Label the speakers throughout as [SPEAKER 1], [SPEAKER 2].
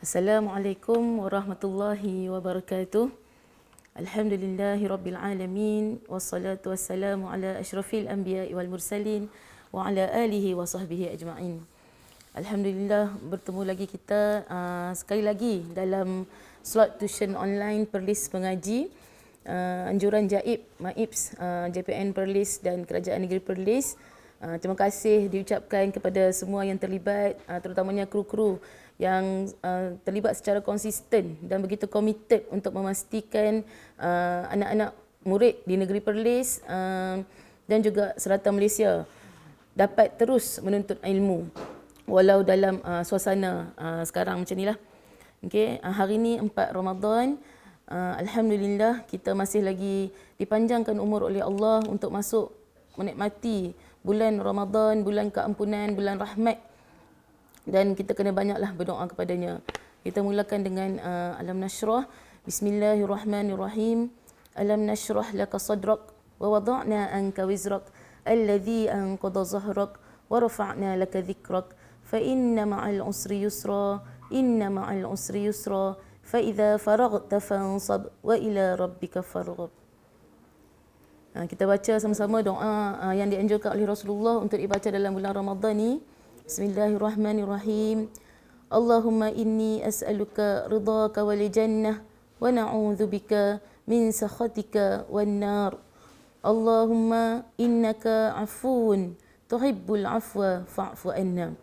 [SPEAKER 1] Assalamualaikum warahmatullahi wabarakatuh. Alhamdulillahi rabbil alamin wassalatu wassalamu ala asyrafil anbiya'i wal mursalin wa ala alihi wa sahbihi ajma'in. Alhamdulillah bertemu lagi kita sekali lagi dalam slot tuition online Perlis Mengaji, anjuran Jaib MAIPS, JPN Perlis dan Kerajaan Negeri Perlis. Terima kasih diucapkan kepada semua yang terlibat, terutamanya kru-kru yang terlibat secara konsisten dan begitu komited untuk memastikan anak-anak murid di negeri Perlis dan juga serata Malaysia dapat terus menuntut ilmu walau dalam suasana sekarang macam inilah. Okey, hari ini 4 Ramadan. Alhamdulillah kita masih lagi dipanjangkan umur oleh Allah untuk masuk menikmati bulan Ramadan, bulan keampunan, bulan rahmat, dan kita kena banyaklah berdoa kepadanya. Kita mulakan dengan Alam Nashrah. Bismillahirrahmanirrahim. Alam nashrah laka sadrak wa wada'na anka wizrak alladhi anqadha zahrak wa rafa'na laka dhikrak fa inna ma'al usri yusra inna ma'al usri yusra fa idza faraghta fansab wa ila rabbika farghab. Kita baca sama-sama doa yang dianjurkan oleh Rasulullah untuk dibaca dalam bulan Ramadan ni. Bismillahirrahmanirrahim. Allahumma inni as'aluka ridhaka wal jannah wa na'udzubika min sakhatika wan nar. Allahumma innaka afuwun tuhibbul afwa fa'fu anna.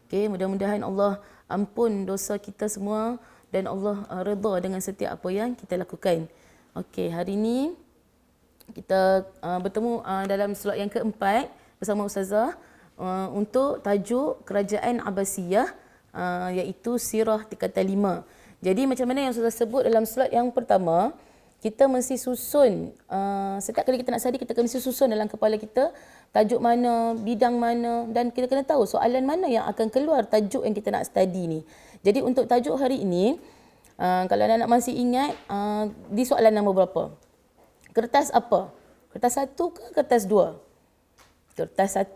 [SPEAKER 1] Okey, mudah-mudahan Allah ampun dosa kita semua dan Allah redha dengan setiap apa yang kita lakukan. Okey, hari ini kita bertemu dalam slot yang keempat bersama Ustazah untuk tajuk Kerajaan Abbasiyah, iaitu Sirah Tingkatan 5. Jadi macam mana yang Ustazah sebut dalam slot yang pertama, kita mesti susun, setiap kali kita nak study kita mesti susun dalam kepala kita tajuk mana, bidang mana, dan kita kena tahu soalan mana yang akan keluar tajuk yang kita nak study ni. Jadi untuk tajuk hari ini, kalau anak-anak masih ingat, di soalan nombor berapa? Kertas apa? Kertas 1 ke kertas 2? Kertas 1.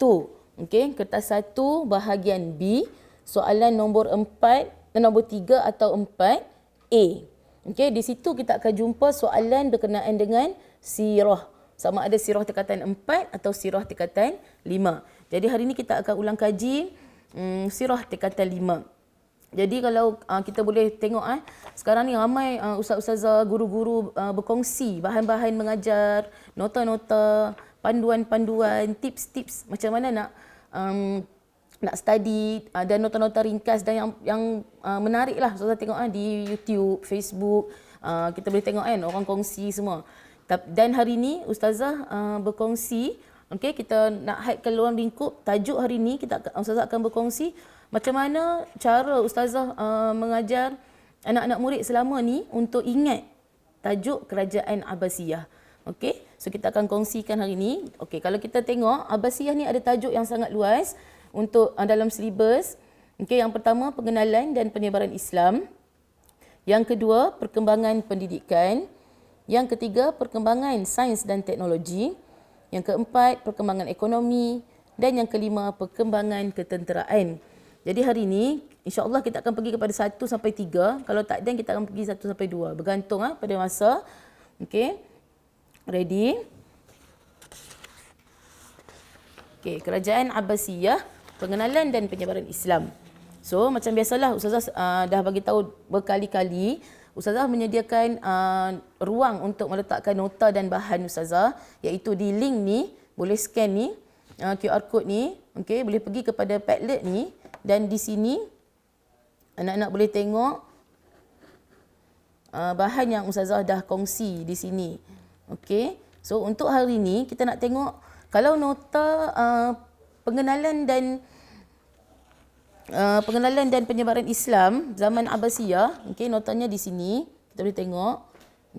[SPEAKER 1] Okey, kertas 1 bahagian B, soalan nombor 4, nombor 3 atau 4A. Okey, di situ kita akan jumpa soalan berkenaan dengan sirah. Sama ada sirah tingkatan 4 atau sirah tingkatan 5. Jadi hari ini kita akan ulang kaji sirah tingkatan 5. Jadi kalau kita boleh tengok sekarang ni ramai ustaz-ustazah, guru-guru berkongsi bahan-bahan mengajar, nota-nota, panduan-panduan, tips-tips macam mana nak study, dan nota-nota ringkas dan yang menarik lah ustazah tengok di YouTube, Facebook, kita boleh tengok orang kongsi semua. Dan hari ni ustazah berkongsi, okey, kita nak haidkan luang lingkup tajuk hari ni ustazah akan berkongsi macam mana cara ustazah mengajar anak-anak murid selama ni untuk ingat tajuk Kerajaan Abbasiyah. Okey, so kita akan kongsikan hari ni. Okey, kalau kita tengok Abbasiyah ni ada tajuk yang sangat luas untuk dalam silibus. Okey, yang pertama pengenalan dan penyebaran Islam. Yang kedua, perkembangan pendidikan. Yang ketiga, perkembangan sains dan teknologi. Yang keempat, perkembangan ekonomi. Dan yang kelima, perkembangan ketenteraan. Jadi hari ini insya-Allah kita akan pergi kepada 1 sampai 3. Kalau tak ada kita akan pergi 1 sampai 2. Bergantung pada masa. Okey. Ready? Okey, Kerajaan Abbasiyah, pengenalan dan penyebaran Islam. So macam biasalah ustazah dah bagi tahu berkali-kali, ustazah menyediakan ruang untuk meletakkan nota dan bahan ustazah, iaitu di link ni, boleh scan ni, QR code ni, okey, boleh pergi kepada Padlet ni. Dan di sini anak-anak boleh tengok bahan yang ustazah dah kongsi di sini. Okey. So untuk hari ini kita nak tengok kalau nota pengenalan dan penyebaran Islam zaman Abbasiyah, okey, notanya di sini. Kita boleh tengok.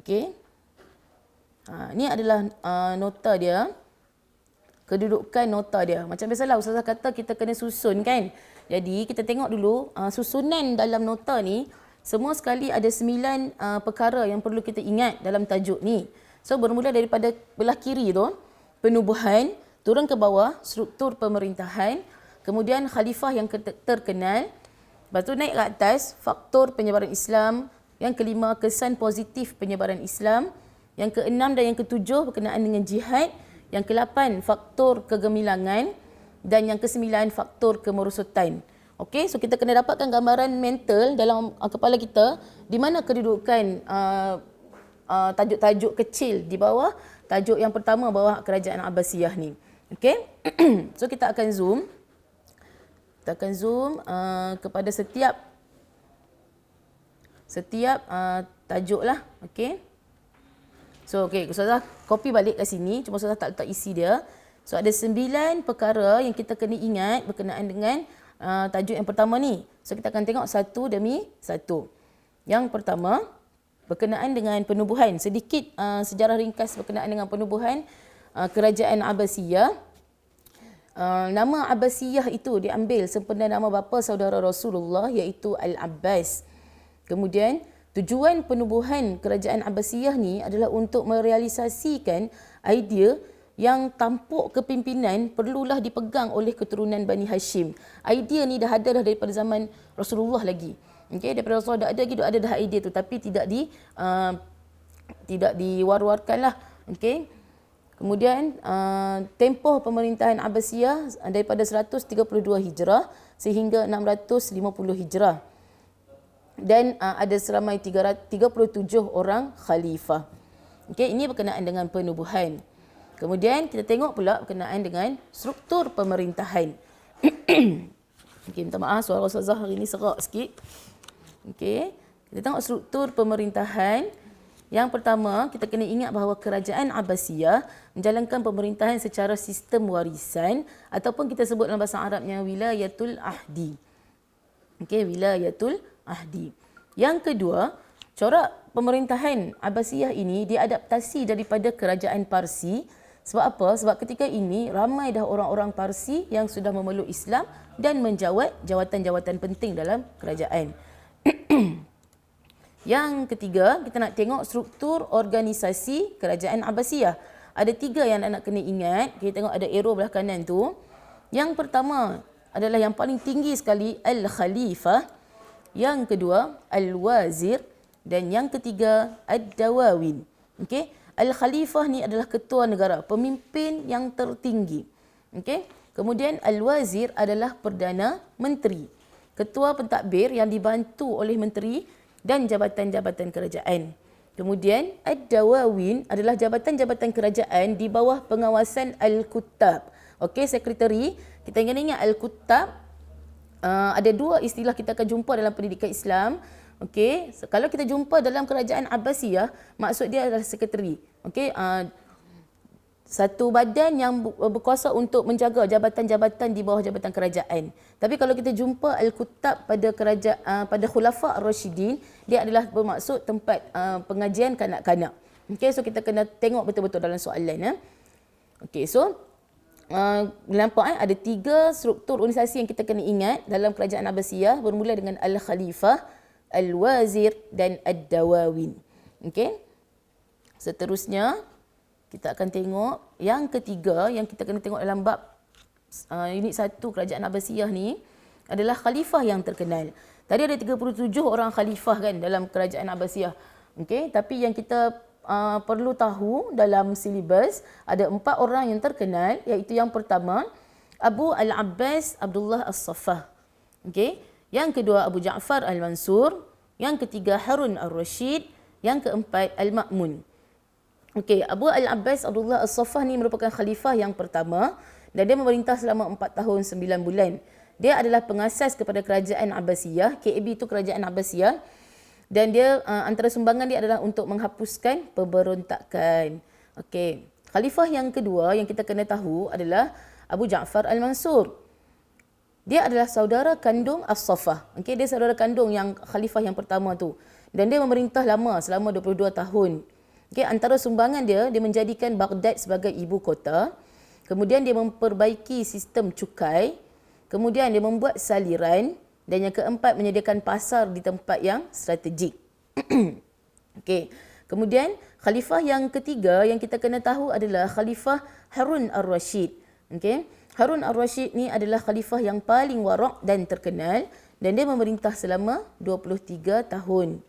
[SPEAKER 1] Okey. Ini adalah nota dia. Kedudukan nota dia. Macam biasalah ustazah kata kita kena susun kan. Jadi kita tengok dulu susunan dalam nota ni, semua sekali ada 9 perkara yang perlu kita ingat dalam tajuk ni. So bermula daripada belah kiri tu, penubuhan, turun ke bawah, struktur pemerintahan, kemudian khalifah yang terkenal, Lepas tu naik ke atas, faktor penyebaran Islam. Yang kelima, kesan positif penyebaran Islam. Yang keenam dan yang ketujuh berkenaan dengan jihad. Yang ke-8, faktor kegemilangan. Dan yang ke-9, faktor kemerosotan. Okey, so kita kena dapatkan gambaran mental dalam kepala kita di mana kedudukan tajuk-tajuk kecil di bawah tajuk yang pertama bawah Kerajaan Abbasiyah ni. Okey. So kita akan zoom. Kita akan zoom kepada setiap tajuk lah. Okey. So okey, Ustazah copy balik kat sini, cuma Ustazah tak letak isi dia. So ada 9 perkara yang kita kena ingat berkenaan dengan tajuk yang pertama ni. So kita akan tengok satu demi satu. Yang pertama berkenaan dengan penubuhan. Sedikit sejarah ringkas berkenaan dengan penubuhan Kerajaan Abbasiyah. Nama Abbasiyah itu diambil sempena nama bapa saudara Rasulullah iaitu Al-Abbas. Kemudian tujuan penubuhan Kerajaan Abbasiyah ni adalah untuk merealisasikan idea yang tampuk kepimpinan perlulah dipegang oleh keturunan Bani Hashim. Idea ni dah ada dah daripada zaman Rasulullah lagi. Okey, daripada Rasulullah dah ada dah idea tu, tapi tidak diwar-warkanlah. Okey. Kemudian tempoh pemerintahan Abbasiyah daripada 132 Hijrah sehingga 650 Hijrah. Dan ada seramai 37 orang khalifah. Okey, ini berkenaan dengan penubuhan. Kemudian kita tengok pula berkenaan dengan struktur pemerintahan. Okey, minta maaf suara Ustazah hari ini serak sikit. Okey, kita tengok struktur pemerintahan. Yang pertama, kita kena ingat bahawa Kerajaan Abbasiyah menjalankan pemerintahan secara sistem warisan ataupun kita sebut dalam bahasa Arabnya wilayatul ahdi. Okey, wilayatul ahdi. Yang kedua, corak pemerintahan Abbasiyah ini diadaptasi daripada Kerajaan Parsi. Sebab apa? Sebab ketika ini ramai dah orang-orang Parsi yang sudah memeluk Islam dan menjawat jawatan-jawatan penting dalam kerajaan. Yang ketiga, kita nak tengok struktur organisasi Kerajaan Abbasiyah. Ada 3 yang nak kena ingat. Kita tengok ada arrow belah kanan tu. Yang pertama adalah yang paling tinggi sekali, Al-Khalifah. Yang kedua, Al-Wazir. Dan yang ketiga, Ad-Dawawin. Okey. Al-Khalifah ni adalah ketua negara, pemimpin yang tertinggi. Okey. Kemudian Al-Wazir adalah Perdana Menteri, ketua pentadbir yang dibantu oleh menteri dan jabatan-jabatan kerajaan. Kemudian Ad-Dawawin adalah jabatan-jabatan kerajaan di bawah pengawasan Al-Kuttab. Okey, sekretari. Kita ingat Al-Kuttab, ada 2 istilah kita akan jumpa dalam pendidikan Islam. Okey, kalau kita jumpa dalam Kerajaan Abbasiyah, maksud dia adalah sekretari. Okey, satu badan yang berkuasa untuk menjaga jabatan-jabatan di bawah jabatan kerajaan. Tapi kalau kita jumpa Al-Kuttab pada Khulafa' Ar-Rasyidin, dia adalah bermaksud tempat pengajian kanak-kanak. Okey, so kita kena tengok betul-betul dalam soalan. Okey, so nampak ada 3 struktur organisasi yang kita kena ingat dalam Kerajaan Abbasiyah, bermula dengan Al-Khalifah, Al-Wazir dan Ad-Dawawin. Okey. Seterusnya kita akan tengok yang ketiga yang kita kena tengok dalam bab unit 1 Kerajaan Abbasiyah ni adalah khalifah yang terkenal. Tadi ada 37 orang khalifah kan dalam Kerajaan Abbasiyah. Okey, tapi yang kita perlu tahu dalam silibus ada 4 orang yang terkenal, iaitu yang pertama Abu Al-Abbas Abdullah As-Saffah. Okey. Yang kedua Abu Ja'far Al-Mansur, yang ketiga Harun Ar-Rashid, yang keempat Al-Ma'mun. Okey, Abu Al-Abbas Abdullah As-Saffah ni merupakan khalifah yang pertama dan dia memerintah selama 4 tahun 9 bulan. Dia adalah pengasas kepada Kerajaan Abbasiyah, KB itu Kerajaan Abbasiyah, dan dia antara sumbangan dia adalah untuk menghapuskan pemberontakan. Okey, khalifah yang kedua yang kita kena tahu adalah Abu Ja'far Al-Mansur. Dia adalah saudara kandung As-Saffah. Okey, dia saudara kandung yang khalifah yang pertama tu. Dan dia memerintah lama selama 22 tahun. Okey, antara sumbangan dia menjadikan Baghdad sebagai ibu kota. Kemudian dia memperbaiki sistem cukai. Kemudian dia membuat saliran dan yang keempat menyediakan pasar di tempat yang strategik. Okey. Kemudian khalifah yang ketiga yang kita kena tahu adalah Khalifah Harun Ar-Rashid. Okey. Harun Ar-Rashid ni adalah khalifah yang paling warak dan terkenal. dan dia memerintah selama 23 tahun.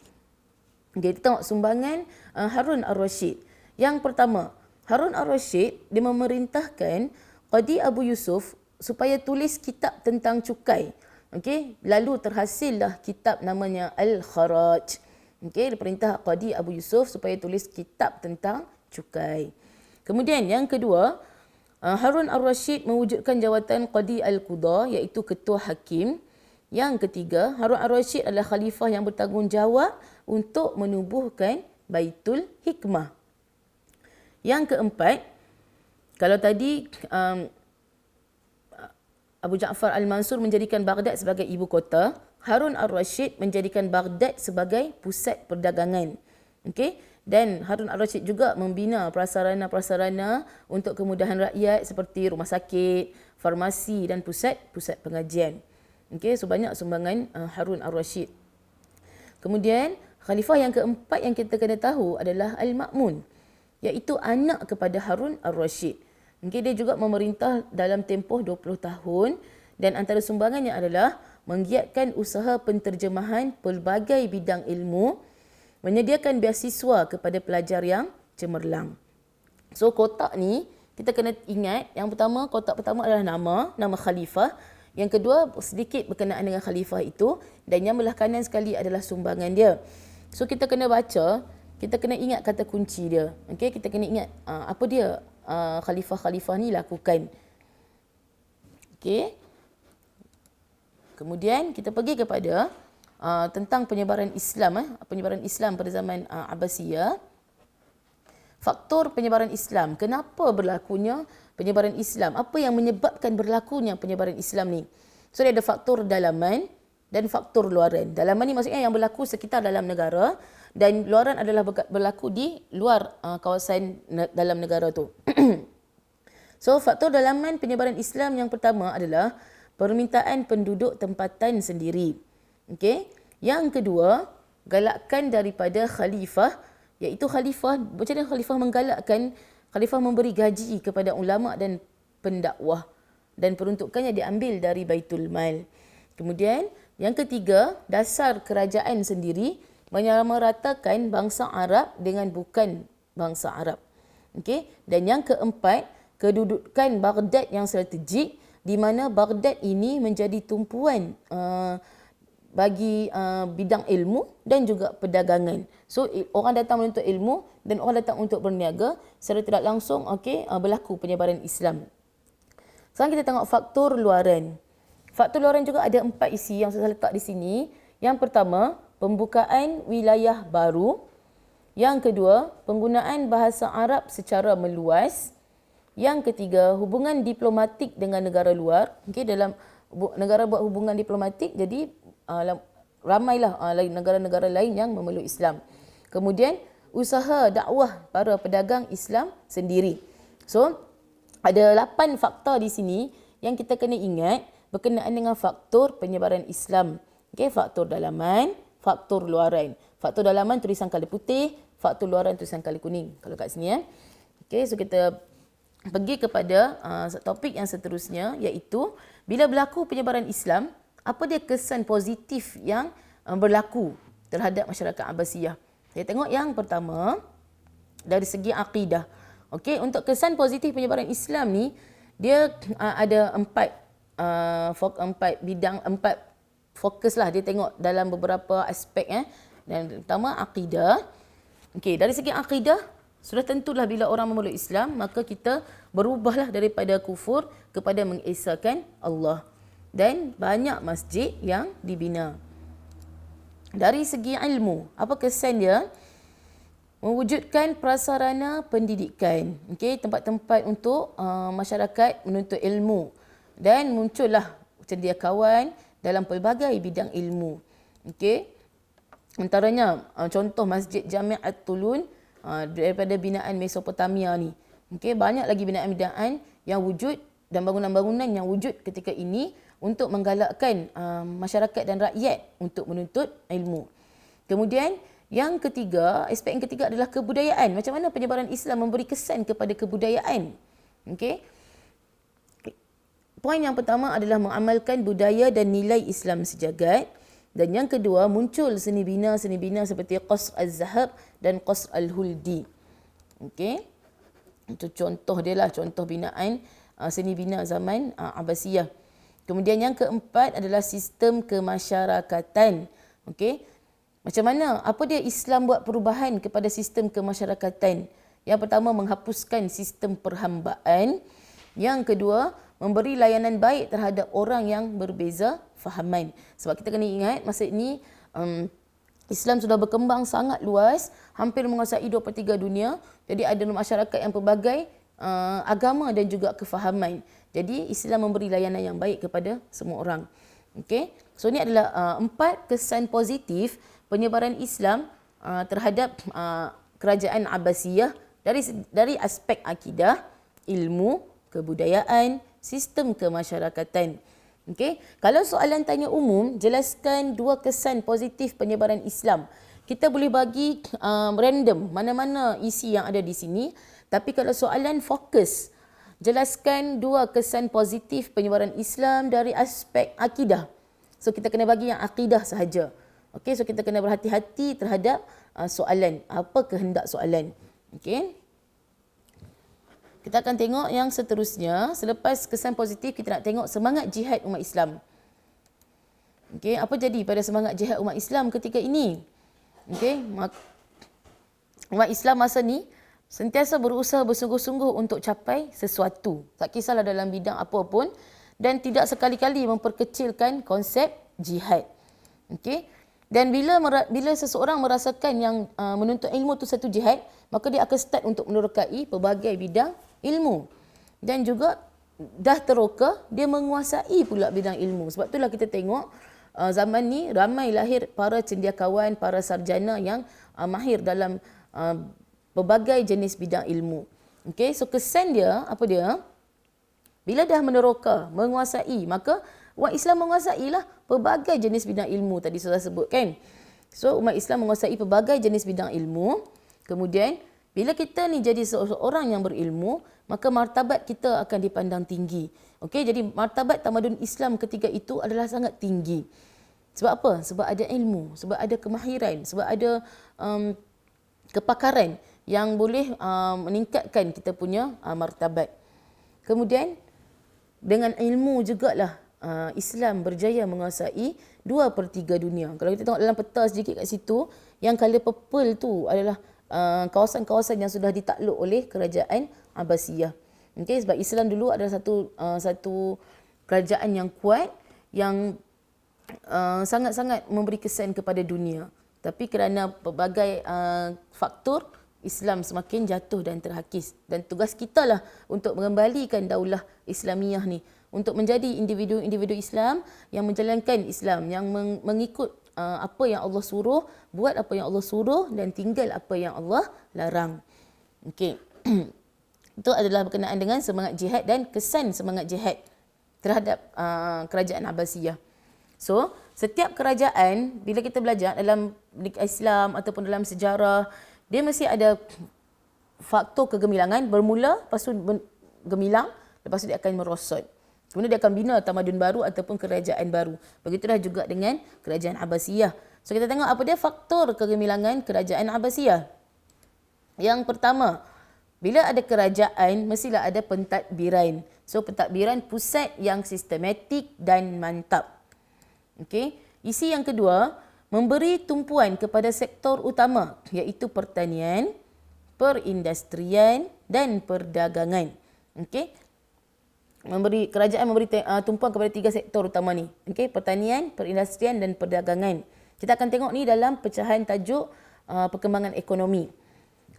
[SPEAKER 1] Okay, kita tengok sumbangan Harun Ar-Rasyid. Yang pertama, Harun Ar-Rasyid dia memerintahkan Qadi Abu Yusuf supaya tulis kitab tentang cukai. Okey, lalu terhasillah kitab namanya Al-Kharaj. Okey, diperintah Qadi Abu Yusuf supaya tulis kitab tentang cukai. Kemudian yang kedua, Harun Ar-Rasyid mewujudkan jawatan Qadi Al-Qudha, iaitu ketua hakim. Yang ketiga, Harun Ar-Rasyid adalah khalifah yang bertanggungjawab untuk menubuhkan Baitul Hikmah. Yang keempat, kalau tadi Abu Ja'far Al-Mansur menjadikan Baghdad sebagai ibu kota, Harun Ar-Rasyid menjadikan Baghdad sebagai pusat perdagangan. Okey, dan Harun Ar-Rasyid juga membina prasarana-prasarana untuk kemudahan rakyat seperti rumah sakit, farmasi dan pusat-pusat pengajian. Okey, so banyak sumbangan Harun Ar-Rasyid. Kemudian khalifah yang keempat yang kita kena tahu adalah Al-Ma'mun, iaitu anak kepada Harun Ar-Rasyid. Okay, dia juga memerintah dalam tempoh 20 tahun dan antara sumbangannya adalah menggiatkan usaha penterjemahan pelbagai bidang ilmu, menyediakan beasiswa kepada pelajar yang cemerlang. So kotak ni kita kena ingat, yang pertama, kotak pertama adalah nama khalifah. Yang kedua sedikit berkenaan dengan khalifah itu, dan yang belah kanan sekali adalah sumbangan dia. So kita kena baca, kita kena ingat kata kunci dia. Okay, kita kena ingat apa dia khalifah-khalifah ni lakukan. Okey. Kemudian kita pergi kepada tentang penyebaran Islam, penyebaran Islam pada zaman Abbasiyah. Faktor penyebaran Islam. Kenapa berlakunya penyebaran Islam? Apa yang menyebabkan berlakunya penyebaran Islam ni? So dia ada faktor dalaman dan faktor luaran. Dalaman ni maksudnya yang berlaku sekitar dalam negara, dan luaran adalah berlaku di luar kawasan dalam negara tu. So faktor dalaman penyebaran Islam yang pertama adalah permintaan penduduk tempatan sendiri. Okey. Yang kedua, galakkan daripada khalifah, iaitu khalifah, macam mana khalifah menggalakkan? Khalifah memberi gaji kepada ulama dan pendakwah, dan peruntukannya diambil dari Baitul Mal. Kemudian yang ketiga, dasar kerajaan sendiri, menyamaratakan bangsa Arab dengan bukan bangsa Arab. Okey, dan yang keempat, kedudukan Baghdad yang strategik, di mana Baghdad ini menjadi tumpuan bagi bidang ilmu dan juga perdagangan. So orang datang menuntut ilmu dan orang datang untuk berniaga, secara tidak langsung berlaku penyebaran Islam. Sekarang kita tengok faktor luaran. Faktor luaran juga ada 4 isi yang saya letak di sini. Yang pertama, pembukaan wilayah baru. Yang kedua, penggunaan bahasa Arab secara meluas. Yang ketiga, hubungan diplomatik dengan negara luar. Okay, dalam negara buat hubungan diplomatik, jadi ramailah negara-negara lain yang memeluk Islam. Kemudian, usaha dakwah para pedagang Islam sendiri. So, ada 8 faktor di sini yang kita kena ingat berkenaan dengan faktor penyebaran Islam. Okay, faktor dalaman, faktor luaran. Faktor dalaman tulisan kala putih, faktor luaran tulisan kala kuning. Kalau kat sini Okay, so kita pergi kepada topik yang seterusnya, iaitu bila berlaku penyebaran Islam, apa dia kesan positif yang berlaku terhadap masyarakat Abbasiyah. Kita tengok yang pertama dari segi akidah. Okey, untuk kesan positif penyebaran Islam ni, dia ada 4 fokus lah. Dia tengok dalam beberapa aspek dan pertama akidah. Okey, dari segi akidah, sudah tentulah bila orang memeluk Islam, maka kita berubahlah daripada kufur kepada mengesahkan Allah. Dan banyak masjid yang dibina. Dari segi ilmu, apa kesan dia? Mewujudkan prasarana pendidikan. Okey, tempat-tempat untuk masyarakat menuntut ilmu. Dan muncullah cendekiawan dalam pelbagai bidang ilmu. Okey. Antaranya contoh Masjid Jami' At-Tulun daripada binaan Mesopotamia ni. Okey, banyak lagi binaan-binaan yang wujud dan bangunan-bangunan yang wujud ketika ini untuk menggalakkan masyarakat dan rakyat untuk menuntut ilmu. Kemudian yang ketiga, aspek yang ketiga adalah kebudayaan. Macam mana penyebaran Islam memberi kesan kepada kebudayaan? Okey. poin yang pertama adalah mengamalkan budaya dan nilai Islam sejagat. Dan yang kedua, muncul seni bina seperti Qasr al-Zahab dan Qasr al-Huldi. Okey. Itu contoh dia lah, contoh binaan seni bina zaman Abbasiyah. Kemudian yang keempat adalah sistem kemasyarakatan. Okey. Macam mana? Apa dia Islam buat perubahan kepada sistem kemasyarakatan? Yang pertama, menghapuskan sistem perhambaan. Yang kedua, memberi layanan baik terhadap orang yang berbeza fahaman. Sebab kita kena ingat masa ini Islam sudah berkembang sangat luas, hampir menguasai 2/3 dunia. Jadi ada masyarakat yang pelbagai agama dan juga kefahaman. Jadi Islam memberi layanan yang baik kepada semua orang. Okey. So ini adalah 4 kesan positif penyebaran Islam terhadap kerajaan Abbasiyah dari aspek akidah, ilmu, kebudayaan, sistem kemasyarakatan. Okey. Kalau soalan tanya umum, jelaskan 2 kesan positif penyebaran Islam. Kita boleh bagi random mana-mana isi yang ada di sini. Tapi kalau soalan fokus, jelaskan 2 kesan positif penyebaran Islam dari aspek akidah. So kita kena bagi yang akidah sahaja. Okey, so kita kena berhati-hati terhadap soalan, apa kehendak soalan. Okey. Kita akan tengok yang seterusnya. Selepas kesan positif, kita nak tengok semangat jihad umat Islam. Okey, apa jadi pada semangat jihad umat Islam ketika ini? Okey, umat Islam masa ni sentiasa berusaha bersungguh-sungguh untuk capai sesuatu. Tak kisahlah dalam bidang apa pun, dan tidak sekali-kali memperkecilkan konsep jihad. Okey. Dan bila seseorang merasakan yang menuntut ilmu tu satu jihad, maka dia akan start untuk menerokai pelbagai bidang ilmu. Dan juga dah teroka, dia menguasai pula bidang ilmu. Sebab itulah kita tengok zaman ni ramai lahir para cendekiawan, para sarjana yang mahir dalam pelbagai jenis bidang ilmu. Okey, so kesan dia apa dia? Bila dah meneroka, menguasai, maka umat Islam menguasailah pelbagai jenis bidang ilmu tadi saya sebut kan. So umat Islam menguasai pelbagai jenis bidang ilmu. Kemudian bila kita ni jadi seorang yang berilmu, maka martabat kita akan dipandang tinggi. Okey, jadi martabat tamadun Islam ketika itu adalah sangat tinggi. Sebab apa? Sebab ada ilmu, sebab ada kemahiran, sebab ada kepakaran yang boleh meningkatkan kita punya martabat. Kemudian dengan ilmu jugalah Islam berjaya menguasai 2/3 dunia. Kalau kita tengok dalam peta sedikit kat situ, yang colour purple tu adalah kawasan-kawasan yang sudah ditakluk oleh kerajaan Abbasiyah. Okey, sebab Islam dulu adalah satu kerajaan yang kuat, yang sangat-sangat memberi kesan kepada dunia. Tapi kerana pelbagai faktor, Islam semakin jatuh dan terhakis. Dan tugas kita lah untuk mengembalikan daulah Islamiyah ni, untuk menjadi individu-individu Islam yang menjalankan Islam, yang mengikut apa yang Allah suruh, buat apa yang Allah suruh dan tinggal apa yang Allah larang. Okey. Itu adalah berkenaan dengan semangat jihad dan kesan semangat jihad terhadap kerajaan Abbasiyah. So, setiap kerajaan bila kita belajar dalam Islam ataupun dalam sejarah, dia mesti ada faktor kegemilangan, bermula, lepas tu gemilang, lepas tu dia akan merosot. Kemudian dia akan bina tamadun baru ataupun kerajaan baru. Begitulah juga dengan kerajaan Abbasiyah. So kita tengok apa dia faktor kegemilangan kerajaan Abbasiyah. Yang pertama, bila ada kerajaan, mestilah ada pentadbiran. So pentadbiran pusat yang sistematik dan mantap. Okey. Isi yang kedua, memberi tumpuan kepada sektor utama, iaitu pertanian, perindustrian dan perdagangan. Okey. Kerajaan memberi tumpuan kepada 3 sektor utama ni. Okey, pertanian, perindustrian dan perdagangan. Kita akan tengok ni dalam pecahan tajuk perkembangan ekonomi.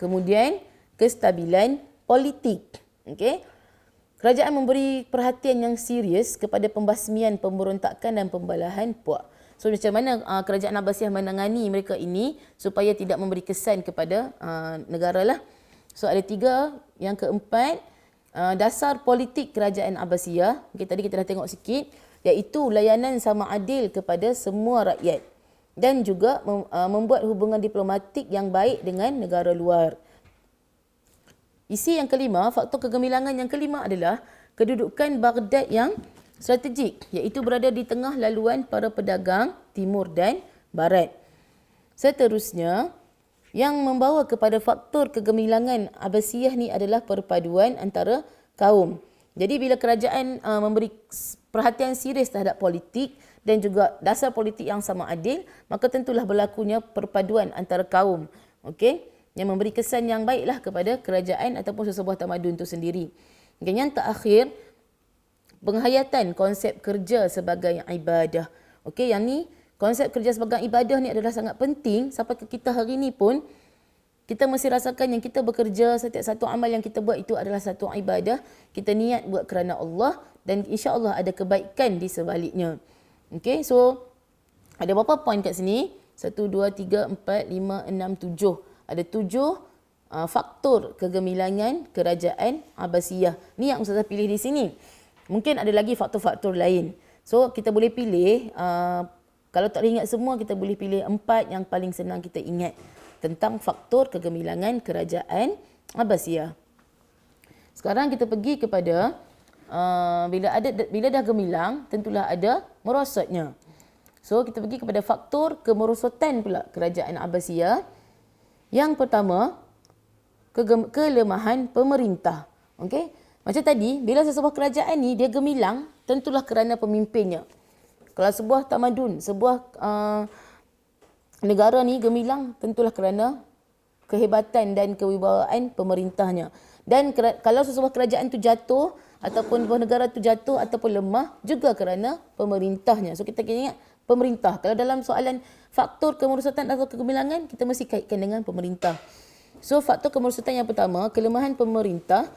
[SPEAKER 1] Kemudian kestabilan politik. Okey. Kerajaan memberi perhatian yang serius kepada pembasmian pemberontakan dan pembalahan puak. So macam mana kerajaan Abbasiyah menangani mereka ini supaya tidak memberi kesan kepada negara lah. So ada 3. Yang keempat, dasar politik kerajaan Abbasiyah. Okay, tadi kita dah tengok sikit, iaitu layanan sama adil kepada semua rakyat dan juga membuat hubungan diplomatik yang baik dengan negara luar. Isi yang kelima, faktor kegemilangan yang kelima adalah kedudukan Baghdad yang strategik, iaitu berada di tengah laluan para pedagang timur dan barat. Seterusnya, yang membawa kepada faktor kegemilangan Abbasiyah ni adalah perpaduan antara kaum. Jadi bila kerajaan memberi perhatian serius terhadap politik dan juga dasar politik yang sama adil, maka tentulah berlakunya perpaduan antara kaum. Okey, yang memberi kesan yang baiklah kepada kerajaan ataupun sesebuah tamadun itu sendiri. Okay, yang terakhir, penghayatan konsep kerja sebagai ibadah. Okey, yang ni konsep kerja sebagai ibadah ni adalah sangat penting sampai ke kita hari ni pun kita mesti rasakan yang kita bekerja, setiap satu amal yang kita buat itu adalah satu ibadah. Kita niat buat kerana Allah dan insya-Allah ada kebaikan di sebaliknya. Okey, so ada berapa poin kat sini? 1 2 3 4 5 6 7. Ada 7 faktor kegemilangan kerajaan Abbasiyah. Ni yang Ustazah pilih di sini. Mungkin ada lagi faktor-faktor lain. So kita boleh pilih, kalau tak ingat semua, kita boleh pilih 4 yang paling senang kita ingat tentang faktor kegemilangan kerajaan Abbasiyah. Sekarang kita pergi kepada bila dah gemilang, tentulah ada merosotnya. So kita pergi kepada faktor kemerosotan pula kerajaan Abbasiyah. Yang pertama, kelemahan pemerintah. Okey, macam tadi, bila sesebuah kerajaan ni dia gemilang, tentulah kerana pemimpinnya. Kalau sebuah tamadun, sebuah negara ni gemilang, tentulah kerana kehebatan dan kewibawaan pemerintahnya. Dan kalau sesebuah kerajaan tu jatuh ataupun sebuah negara tu jatuh ataupun lemah, juga kerana pemerintahnya. So kita kena ingat pemerintah. Kalau dalam soalan faktor kemerosotan atau kegemilangan, kita mesti kaitkan dengan pemerintah. So faktor kemerosotan yang pertama, kelemahan pemerintah,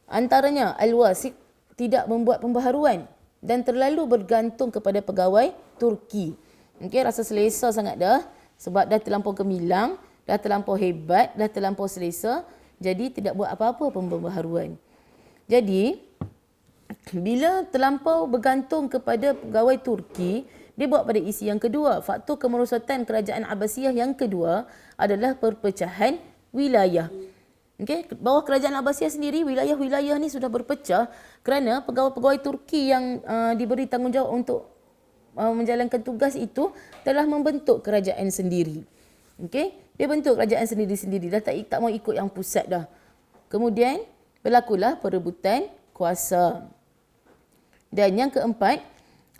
[SPEAKER 1] antaranya al-wasik, tidak membuat pembaharuan dan terlalu bergantung kepada pegawai Turki. Okey, rasa selesa sangat dah sebab dah terlampau gemilang, dah terlampau hebat, dah terlampau selesa, jadi tidak buat apa-apa pembaharuan. Jadi bila terlampau bergantung kepada pegawai Turki, dia bawa pada isi yang kedua. Faktor kemerosotan kerajaan Abbasiyah yang kedua adalah perpecahan wilayah. Okey, bawah kerajaan Abbasiyah sendiri, wilayah-wilayah ni sudah berpecah kerana pegawai-pegawai Turki yang diberi tanggungjawab untuk menjalankan tugas itu telah membentuk kerajaan sendiri. Okey, dia bentuk kerajaan sendiri-sendiri, dah tak mau ikut yang pusat dah. Kemudian berlakulah perebutan kuasa. Dan yang keempat,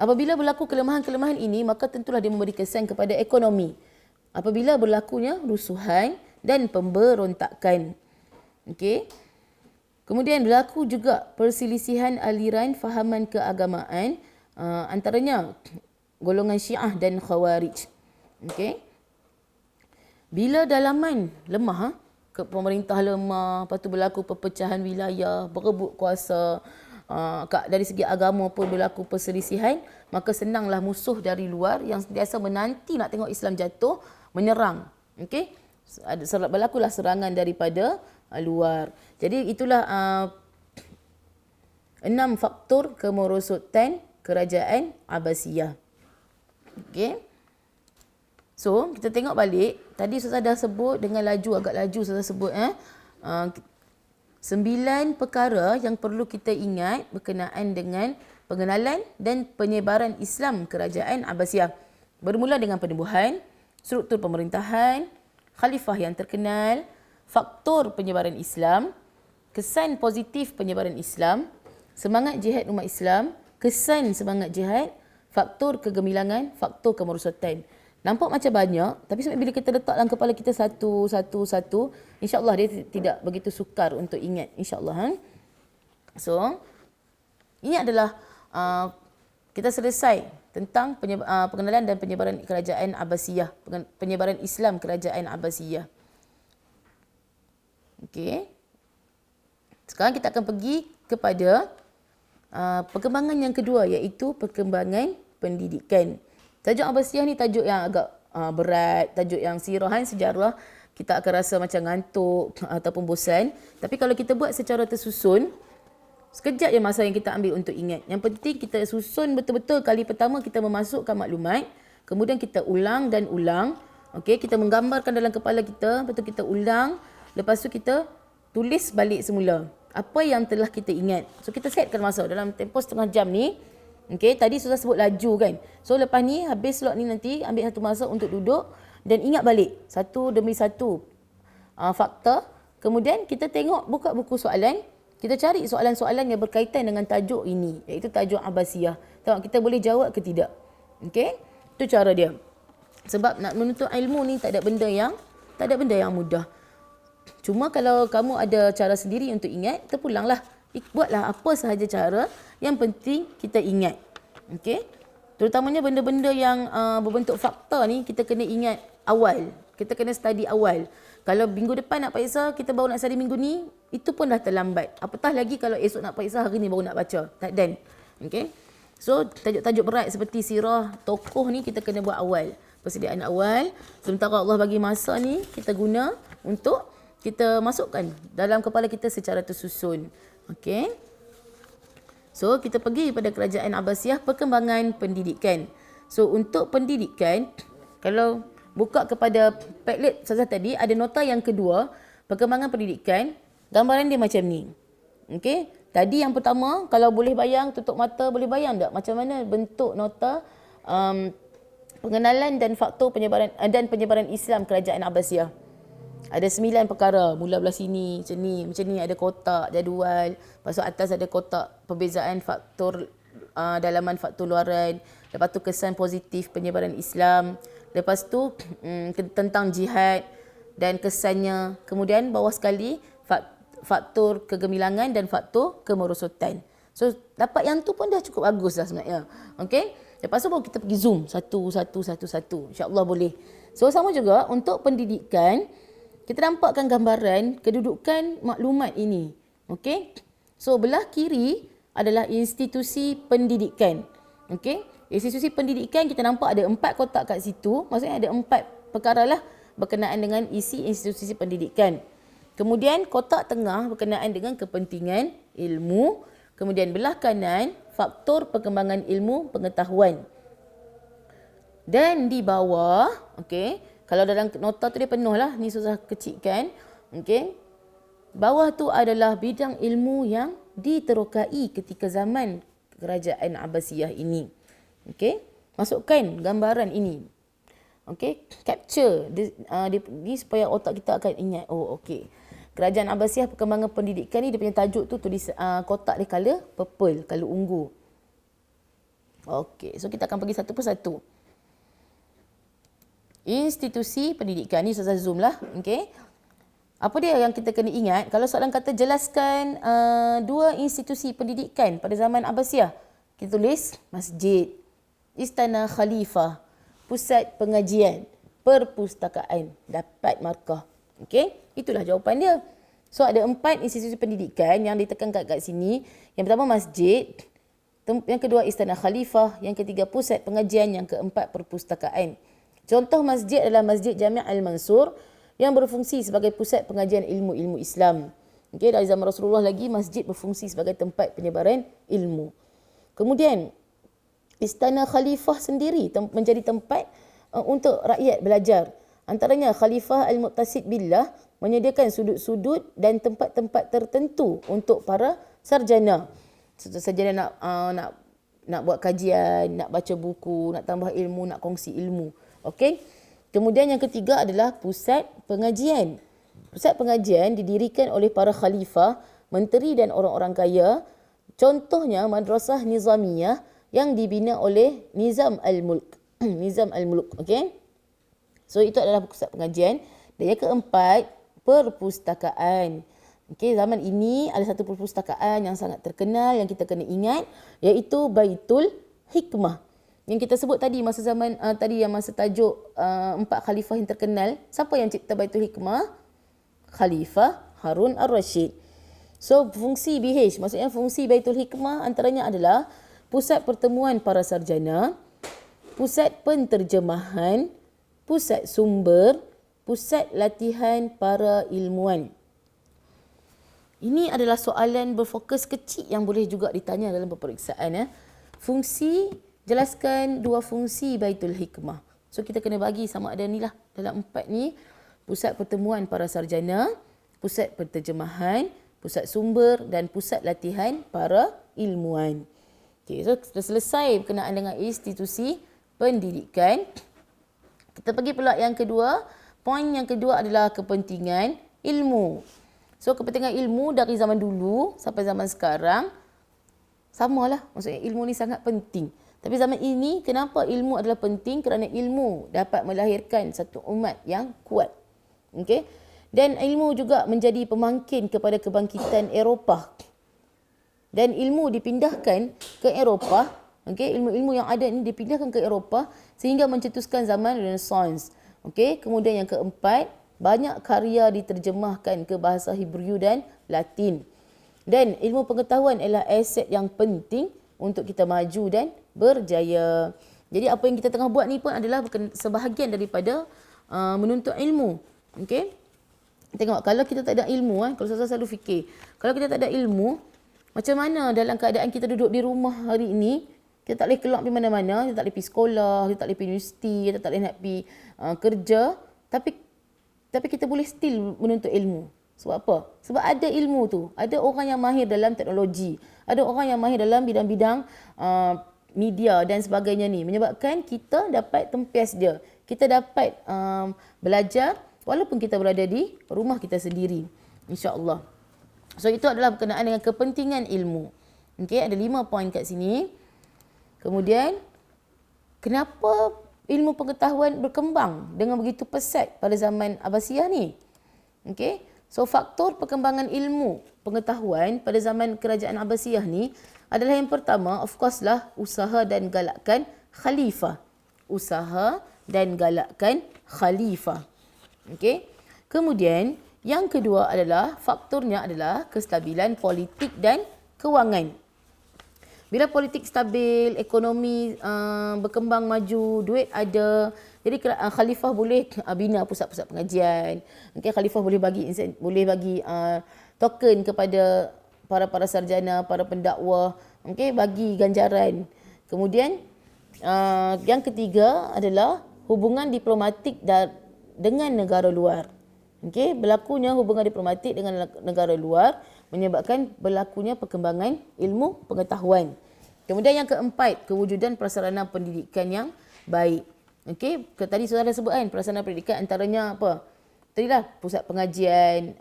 [SPEAKER 1] apabila berlaku kelemahan-kelemahan ini, maka tentulah dia memberi kesan kepada ekonomi. Apabila berlakunya rusuhan dan pemberontakan. Okey. Kemudian berlaku juga perselisihan aliran fahaman keagamaan, antaranya golongan Syiah dan Khawarij. Okey. Bila dalaman lemah, pemerintah lemah, lepas tu berlaku perpecahan wilayah, berebut kuasa, dari segi agama pun berlaku perselisihan, maka senanglah musuh dari luar yang sentiasa menanti nak tengok Islam jatuh menyerang. Okey. Berlakulah serangan daripada luar. Jadi itulah 6 faktor kemerosotan kerajaan Abbasiyah. Okey. So, kita tengok balik. Tadi Ustazah dah sebut dengan laju, agak laju Ustazah sebut. 9 perkara yang perlu kita ingat berkenaan dengan pengenalan dan penyebaran Islam kerajaan Abbasiyah. Bermula dengan penubuhan, struktur pemerintahan, khalifah yang terkenal, faktor penyebaran Islam, kesan positif penyebaran Islam, semangat jihad umat Islam, kesan semangat jihad, faktor kegemilangan, faktor kemerosotan. Nampak macam banyak, tapi bila kita letak dalam kepala kita satu, insya-Allah dia tidak begitu sukar untuk ingat, insya-Allah. So, ini adalah kita selesai tentang pengenalan dan penyebaran kerajaan Abbasiyah, penyebaran Islam kerajaan Abbasiyah. Okey. Sekarang kita akan pergi kepada perkembangan yang kedua, iaitu perkembangan pendidikan. Tajuk Abbasiyah ni tajuk yang agak berat, tajuk yang sirahan sejarah, kita akan rasa macam ngantuk ataupun bosan. Tapi kalau kita buat secara tersusun, sekejap je masa yang kita ambil untuk ingat. Yang penting kita susun betul-betul. Kali pertama kita memasukkan maklumat, kemudian kita ulang dan ulang. Okey, kita menggambarkan dalam kepala kita, betul kita ulang, lepas tu kita tulis balik semula apa yang telah kita ingat. So kita setkan masa dalam tempoh setengah jam ni. Okey, tadi Ustazah sebut laju kan. So lepas ni habis slot ni nanti ambil satu masa untuk duduk dan ingat balik satu demi satu fakta. Kemudian kita tengok buka buku soalan, kita cari soalan-soalan yang berkaitan dengan tajuk ini, iaitu tajuk Abbasiyah. Tengok kita boleh jawab ke tidak. Okey? Itu cara dia. Sebab nak menuntut ilmu ni tak ada benda yang mudah. Cuma kalau kamu ada cara sendiri untuk ingat, terpulanglah. Buatlah apa sahaja cara, yang penting kita ingat. Okey? Terutamanya benda-benda yang berbentuk fakta ni kita kena ingat awal. Kita kena study awal. Kalau minggu depan nak periksa, kita baru nak study minggu ni, itu pun dah terlambat. Apatah lagi kalau esok nak periksa, hari ni baru nak baca. Tak dan. Okey? So, tajuk-tajuk berat seperti sirah tokoh ni kita kena buat awal. Persediaan awal. Sementara Allah bagi masa ni, kita guna untuk kita masukkan dalam kepala kita secara tersusun. Okey? So, kita pergi pada kerajaan Abbasiyah, perkembangan pendidikan. So, untuk pendidikan, kalau buka kepada Padlet Ustazah tadi, ada nota yang kedua, perkembangan pendidikan, gambaran dia macam ni. Okey? Tadi yang pertama, kalau boleh bayang, tutup mata, boleh bayang tak macam mana bentuk nota pengenalan dan faktor penyebaran Islam kerajaan Abbasiyah. Ada 9 perkara, mula belah sini, macam ni ada kotak, jadual, lepas tu atas ada kotak perbezaan faktor dalaman, faktor luaran, lepas tu kesan positif penyebaran Islam, lepas tu tentang jihad dan kesannya, kemudian bawah sekali faktor kegemilangan dan faktor kemerosotan. So dapat yang tu pun dah cukup bagus dah sebenarnya. Okey? Lepas tu baru kita pergi zoom satu. InsyaAllah boleh. So sama juga untuk pendidikan, kita nampakkan gambaran kedudukan maklumat ini. Okey? So belah kiri adalah institusi pendidikan. Okey? Institusi pendidikan kita nampak ada 4 kotak kat situ. Maksudnya ada 4 perkara lah berkenaan dengan isi institusi pendidikan. Kemudian kotak tengah berkenaan dengan kepentingan ilmu. Kemudian belah kanan faktor perkembangan ilmu pengetahuan. Dan di bawah, okey, kalau dalam nota tu dia penuh lah, ni susah kecilkan. Okey. Bawah tu adalah bidang ilmu yang diterokai ketika zaman kerajaan Abbasiyah ini. Okey. Masukkan gambaran ini. Okey, capture dia supaya otak kita akan ingat. Oh, okey. Kerajaan Abbasiyah perkembangan pendidikan ni dia punya tajuk tu tulis kotak dia color purple, color ungu. Okey, so kita akan pergi satu persatu. Institusi pendidikan ni saya zoom lah. Okey. Apa dia yang kita kena ingat? Kalau soalan kata jelaskan 2 institusi pendidikan pada zaman Abbasiyah, kita tulis masjid, istana khalifah, pusat pengajian, perpustakaan. Dapat markah. Okey, itulah jawapan dia. So ada 4 institusi pendidikan yang ditekankan kat sini. Yang pertama masjid, yang kedua istana khalifah, yang ketiga pusat pengajian, yang keempat perpustakaan. Contoh masjid adalah Masjid Jami' Al-Mansur yang berfungsi sebagai pusat pengajian ilmu-ilmu Islam. Okey, dari zaman Rasulullah lagi masjid berfungsi sebagai tempat penyebaran ilmu. Kemudian istana khalifah sendiri menjadi tempat untuk rakyat belajar. Antaranya Khalifah Al-Muqtasid Billah menyediakan sudut-sudut dan tempat-tempat tertentu untuk para sarjana. Sarjana nak buat kajian, nak baca buku, nak tambah ilmu, nak kongsi ilmu. Okey. Kemudian yang ketiga adalah pusat pengajian. Pusat pengajian didirikan oleh para khalifah, menteri dan orang-orang kaya. Contohnya Madrasah Nizamiyah yang dibina oleh Nizam Al-Mulk. Nizam Al-Mulk, okey. So itu adalah pusat pengajian. Dan yang keempat, perpustakaan. Okey, zaman ini ada satu perpustakaan yang sangat terkenal yang kita kena ingat, iaitu Baitul Hikmah. Yang kita sebut tadi masa zaman masa tajuk 4 khalifah yang terkenal. Siapa yang cipta Baitul Hikmah? Khalifah Harun Ar-Rashid. So fungsi BH, maksudnya fungsi Baitul Hikmah antaranya adalah pusat pertemuan para sarjana, pusat penterjemahan, pusat sumber, pusat latihan para ilmuwan. Ini adalah soalan berfokus kecil yang boleh juga ditanya dalam peperiksaan. Fungsi, jelaskan 2 fungsi Baitul Hikmah. So kita kena bagi sama ada ni lah. Dalam 4 ni, pusat pertemuan para sarjana, pusat penterjemahan, pusat sumber dan pusat latihan para ilmuwan. Okey, so sudah selesai berkenaan dengan institusi pendidikan. Kita pergi pula yang kedua. Poin yang kedua adalah kepentingan ilmu. So kepentingan ilmu dari zaman dulu sampai zaman sekarang samalah. Maksudnya ilmu ni sangat penting. Tapi zaman ini kenapa ilmu adalah penting? Kerana ilmu dapat melahirkan satu umat yang kuat. Okey. Dan ilmu juga menjadi pemangkin kepada kebangkitan Eropah. Dan ilmu dipindahkan ke Eropah. Okey, ilmu-ilmu yang ada ini dipindahkan ke Eropah sehingga mencetuskan zaman Renaissance. Okey, kemudian yang keempat, banyak karya diterjemahkan ke bahasa Hebrew dan Latin. Dan ilmu pengetahuan adalah aset yang penting untuk kita maju dan berjaya. Jadi apa yang kita tengah buat ni pun adalah sebahagian daripada menuntut ilmu. Okey. Tengok, kalau kita tak ada ilmu, kalau saya selalu fikir, kalau kita tak ada ilmu, macam mana dalam keadaan kita duduk di rumah hari ini, kita tak boleh keluar pergi mana-mana, kita tak boleh pergi sekolah, kita tak boleh pergi universiti, kita tak boleh nak pergi kerja, tapi kita boleh still menuntut ilmu. Sebab apa? Sebab ada ilmu tu. Ada orang yang mahir dalam teknologi, ada orang yang mahir dalam bidang-bidang media dan sebagainya ni, menyebabkan kita dapat tempias dia. Kita dapat belajar walaupun kita berada di rumah kita sendiri, insya-Allah. So itu adalah berkenaan dengan kepentingan ilmu. Okey, ada 5 poin kat sini. Kemudian kenapa ilmu pengetahuan berkembang dengan begitu pesat pada zaman Abbasiyah ni? Okey. So faktor perkembangan ilmu pengetahuan pada zaman kerajaan Abbasiyah ni adalah yang pertama, of course lah, usaha dan galakkan khalifah. Usaha dan galakkan khalifah. Okey. Kemudian yang kedua adalah faktornya adalah kestabilan politik dan kewangan. Bila politik stabil, ekonomi berkembang maju, duit ada, jadi khalifah boleh bina pusat-pusat pengajian. Okay, khalifah boleh bagi token kepada para sarjana, para pendakwah, okay, bagi ganjaran. Kemudian yang ketiga adalah hubungan diplomatik dengan negara luar. Okay, berlakunya hubungan diplomatik dengan negara luar menyebabkan berlakunya perkembangan ilmu pengetahuan. Kemudian yang keempat, kewujudan prasarana pendidikan yang baik. Okey, tadi sudah ada sebut kan, prasarana pendidikan antaranya apa? Tadilah pusat pengajian,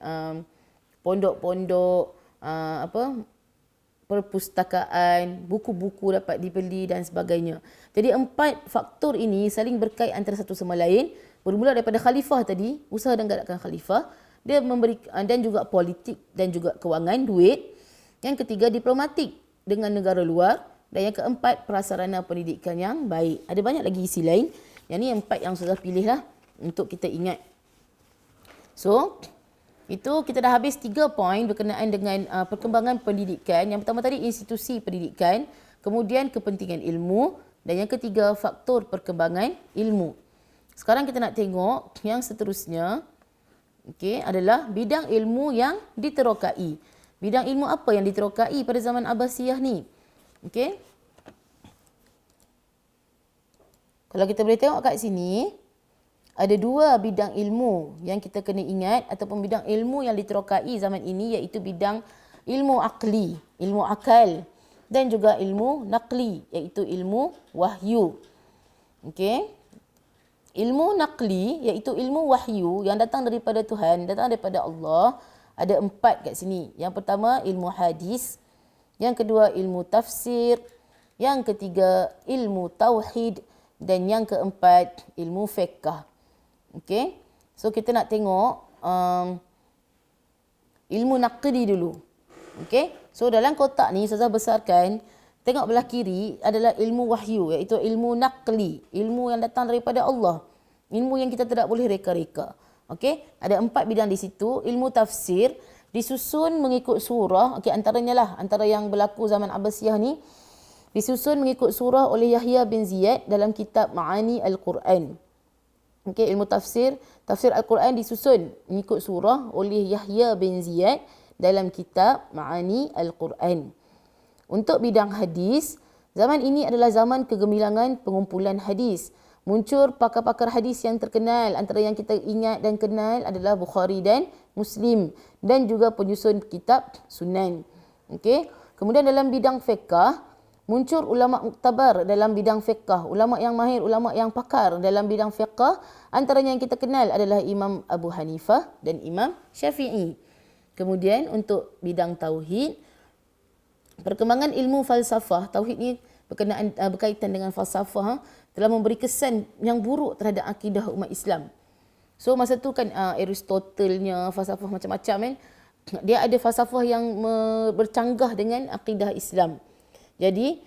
[SPEAKER 1] pondok-pondok, perpustakaan, buku-buku dapat dibeli dan sebagainya. Jadi 4 faktor ini saling berkait antara satu sama lain. Bermula daripada khalifah tadi, usaha dan galakkan khalifah, dia memberi, dan juga politik dan juga kewangan, duit. Yang ketiga, diplomatik dengan negara luar. Dan yang keempat, prasarana pendidikan yang baik. Ada banyak lagi isi lain. Yang ni 4 yang sudah pilih lah untuk kita ingat. So, itu kita dah habis 3 poin berkenaan dengan perkembangan pendidikan. Yang pertama tadi institusi pendidikan, kemudian kepentingan ilmu, dan yang ketiga faktor perkembangan ilmu. Sekarang kita nak tengok yang seterusnya, okey, adalah bidang ilmu yang diterokai. Bidang ilmu apa yang diterokai pada zaman Abbasiyah ni? Okey. Kalau kita boleh tengok kat sini, ada 2 bidang ilmu yang kita kena ingat ataupun bidang ilmu yang diterokai zaman ini, iaitu bidang ilmu akli, ilmu akal, dan juga ilmu naqli, iaitu ilmu wahyu. Okey. Ilmu naqli iaitu ilmu wahyu yang datang daripada Tuhan, datang daripada Allah. Ada 4 kat sini. Yang pertama ilmu hadis, yang kedua ilmu tafsir, yang ketiga ilmu tauhid, dan yang keempat ilmu fiqh. Okey. So kita nak tengok ilmu naqli dulu. Okey. So dalam kotak ni Ustazah besarkan, tengok belah kiri adalah ilmu wahyu, iaitu ilmu naqli, ilmu yang datang daripada Allah. Ilmu yang kita tidak boleh reka-reka. Okey, ada 4 bidang di situ. Ilmu tafsir disusun mengikut surah. Okey, antaranya lah, antara yang berlaku zaman Abbasiyah ni, disusun mengikut surah oleh Yahya bin Ziyad dalam kitab Ma'ani Al-Quran. Okey, ilmu tafsir, tafsir Al-Quran disusun mengikut surah oleh Yahya bin Ziyad dalam kitab Ma'ani Al-Quran. Untuk bidang hadis, zaman ini adalah zaman kegemilangan pengumpulan hadis. Muncul pakar-pakar hadis yang terkenal. Antara yang kita ingat dan kenal adalah Bukhari dan Muslim, dan juga penyusun kitab Sunan. Okey. Kemudian dalam bidang fiqh, muncul ulama muktabar dalam bidang fiqh, ulama yang mahir, ulama yang pakar dalam bidang fiqh. Antaranya yang kita kenal adalah Imam Abu Hanifah dan Imam Syafi'i. Kemudian untuk bidang tauhid, perkembangan ilmu falsafah, tauhid ni berkaitan dengan falsafah, telah memberi kesan yang buruk terhadap akidah umat Islam. So masa tu kan Aristotelnya, falsafah macam-macam kan, dia ada falsafah yang bercanggah dengan akidah Islam. Jadi